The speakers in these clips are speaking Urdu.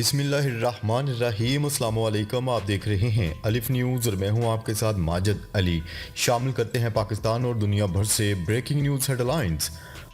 بسم اللہ الرحمن الرحیم۔ السلام علیکم، آپ دیکھ رہے ہیں الف نیوز اور میں ہوں آپ کے ساتھ ماجد علی۔ شامل کرتے ہیں پاکستان اور دنیا بھر سے بریکنگ نیوز ہیڈ لائنز۔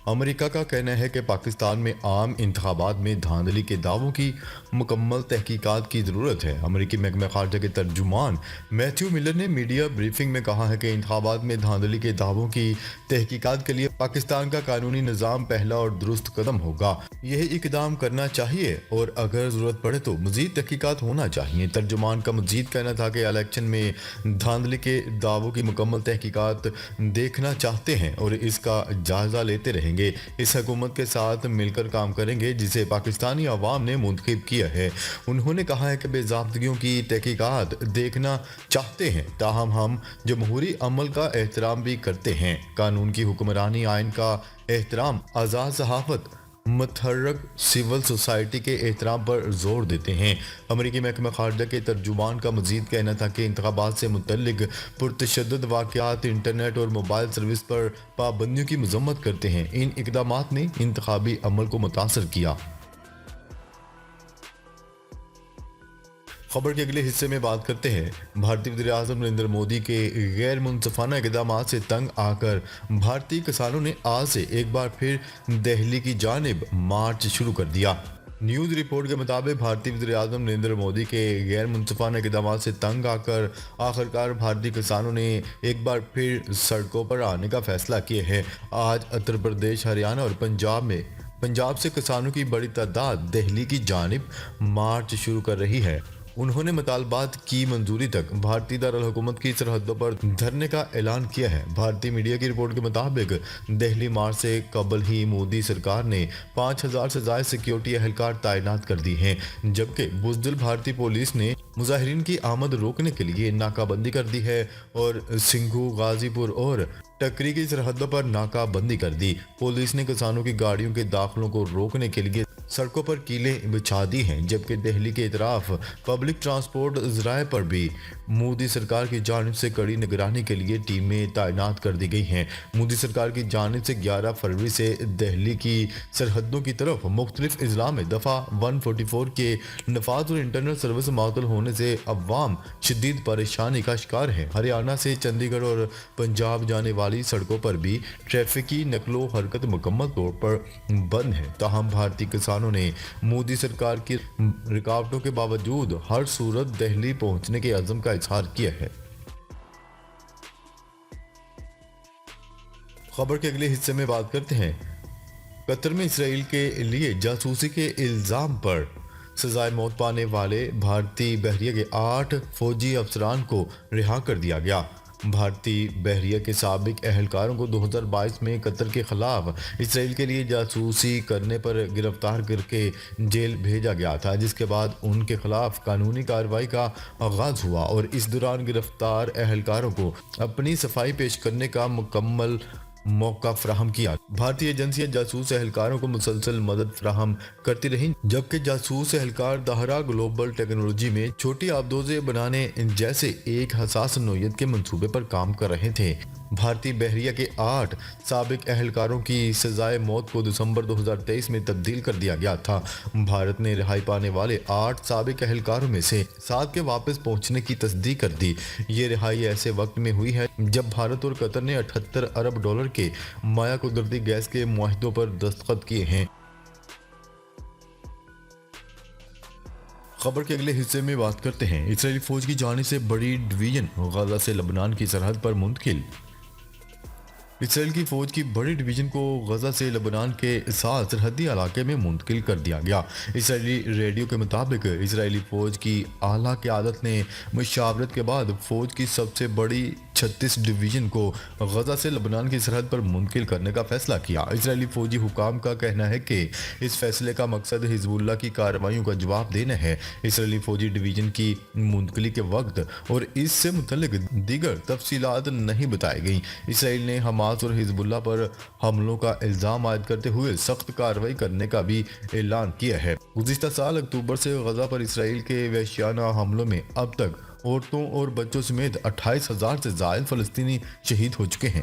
امریکہ کا کہنا ہے کہ پاکستان میں عام انتخابات میں دھاندلی کے دعووں کی مکمل تحقیقات کی ضرورت ہے۔ امریکی محکمہ خارجہ کے ترجمان میتھیو ملر نے میڈیا بریفنگ میں کہا ہے کہ انتخابات میں دھاندلی کے دعووں کی تحقیقات کے لیے پاکستان کا قانونی نظام پہلا اور درست قدم ہوگا۔ یہ اقدام کرنا چاہیے اور اگر ضرورت پڑے تو مزید تحقیقات ہونا چاہیے۔ ترجمان کا مزید کہنا تھا کہ الیکشن میں دھاندلی کے دعووں کی مکمل تحقیقات دیکھنا چاہتے ہیں اور اس کا جائزہ لیتے رہیں گے۔ اس حکومت کے ساتھ مل کر کام کریں گے جسے پاکستانی عوام نے منتخب کیا ہے۔ انہوں نے کہا ہے کہ بے ضابطگیوں کی تحقیقات دیکھنا چاہتے ہیں، تاہم ہم جمہوری عمل کا احترام بھی کرتے ہیں، قانون کی حکمرانی، آئین کا احترام، آزاد صحافت، متحرک سول سوسائٹی کے احترام پر زور دیتے ہیں۔ امریکی محکمہ خارجہ کے ترجمان کا مزید کہنا تھا کہ انتخابات سے متعلق پرتشدد واقعات، انٹرنیٹ اور موبائل سروس پر پابندیوں کی مذمت کرتے ہیں۔ ان اقدامات نے انتخابی عمل کو متاثر کیا۔ خبر کے اگلے حصے میں بات کرتے ہیں بھارتی وزیر اعظم نریندر مودی کے غیر منصفانہ اقدامات سے تنگ آ کر بھارتی کسانوں نے آج سے ایک بار پھر دہلی کی جانب مارچ شروع کر دیا۔ نیوز رپورٹ کے مطابق بھارتی وزیر اعظم نریندر مودی کے غیر منصفانہ اقدامات سے تنگ آ کر آخرکار بھارتی کسانوں نے ایک بار پھر سڑکوں پر آنے کا فیصلہ کیا ہے۔ آج اتر پردیش، ہریانہ اور پنجاب سے کسانوں کی بڑی تعداد دہلی کی جانب مارچ شروع کر رہی ہے۔ انہوں نے مطالبات کی منظوری تک بھارتی دارالحکومت کی سرحدوں پر دھرنے کا اعلان کیا ہے۔ بھارتی میڈیا کی رپورٹ کے مطابق دہلی مارچ سے قبل ہی مودی سرکار نے 5000 سے زائد سیکیورٹی اہلکار تعینات کر دی ہیں، جبکہ بزدل بھارتی پولیس نے مظاہرین کی آمد روکنے کے لیے ناکہ بندی کر دی ہے اور سنگھو، غازی پور اور ٹکری کی سرحدوں پر ناکہ بندی کر دی۔ پولیس نے کسانوں کی گاڑیوں کے داخلوں کو روکنے کے لیے سڑکوں پر کیلیں بچھا دی ہیں، جبکہ دہلی کے اطراف پبلک ٹرانسپورٹ ذرائع پر بھی مودی سرکار کی جانب سے کڑی نگرانی کے لیے ٹیمیں تعینات کر دی گئی ہیں۔ مودی سرکار کی جانب سے 11 فروری سے دہلی کی سرحدوں کی طرف مختلف اضلاع میں دفعہ 144 کے نفاذ اور انٹرنیٹ سروس معطل ہونے سے عوام شدید پریشانی کا شکار ہیں۔ ہریانہ سے چندی گڑھ اور پنجاب جانے والی سڑکوں پر بھی ٹریفک کی نقل و حرکت مکمل طور پر بند ہے، تاہم بھارتی کسانوں نے مودی سرکار کی رکاوٹوں کے باوجود ہر صورت دہلی پہنچنے کے عزم کا اظہار کیا ہے۔ خبر کے اگلے حصے میں بات کرتے ہیں قطر میں اسرائیل کے لیے جاسوسی کے الزام پر سزائے موت پانے والے بھارتی بحریہ کے 8 فوجی افسران کو رہا کر دیا گیا۔ بھارتی بحریہ کے سابق اہلکاروں کو 2022 میں قطر کے خلاف اسرائیل کے لیے جاسوسی کرنے پر گرفتار کر کے جیل بھیجا گیا تھا، جس کے بعد ان کے خلاف قانونی کارروائی کا آغاز ہوا اور اس دوران گرفتار اہلکاروں کو اپنی صفائی پیش کرنے کا مکمل موقع فراہم کیا۔ بھارتی ایجنسیاں جاسوس اہلکاروں کو مسلسل مدد فراہم کرتی رہیں، جبکہ جاسوس اہلکار دہرہ گلوبل ٹیکنالوجی میں چھوٹی آبدوزیں بنانے جیسے ایک حساس نوعیت کے منصوبے پر کام کر رہے تھے۔ بھارتی بحریہ کے 8 سابق اہلکاروں کی سزائے موت کو دسمبر 2023 میں تبدیل کر دیا گیا تھا۔ بھارت نے رہائی پانے والے 8 سابق اہلکاروں میں سے 7 کے واپس پہنچنے کی تصدیق کر دی۔ یہ رہائی ایسے وقت میں ہوئی ہے جب بھارت اور قطر نے 78 ارب ڈالر کے مائع قدرتی گیس کے معاہدوں پر دستخط کیے ہیں۔ خبر کے اگلے حصے میں بات کرتے ہیں اسرائیلی فوج کی جانب سے بڑی ڈویژن غزہ سے لبنان کی سرحد پر منتقل۔ اسرائیل کی فوج کی بڑی ڈویژن کو غزہ سے لبنان کے ساتھ سرحدی علاقے میں منتقل کر دیا گیا۔ اسرائیلی ریڈیو کے مطابق اسرائیلی فوج کی اعلیٰ قیادت نے مشاورت کے بعد فوج کی سب سے بڑی 36 ڈویژن کو غزہ سے لبنان کی سرحد پر منتقل کرنے کا فیصلہ کیا۔ اسرائیلی فوجی حکام کا کہنا ہے کہ اس فیصلے کا مقصد حزب اللہ کی کارروائیوں کا جواب دینا ہے۔ اسرائیلی فوجی ڈویژن کی منتقلی کے وقت اور اس سے متعلق دیگر تفصیلات نہیں بتائی گئیں۔ اسرائیل نے حماس اور حزب اللہ پر حملوں کا الزام عائد کرتے ہوئے سخت کارروائی کرنے کا بھی اعلان کیا ہے۔ گزشتہ سال اکتوبر سے غزہ پر اسرائیل کے وحشیانہ حملوں میں اب تک عورتوں اور بچوں سمیت 28,000 سے زائد فلسطینی شہید ہو چکے ہیں۔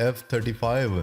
F-35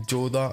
14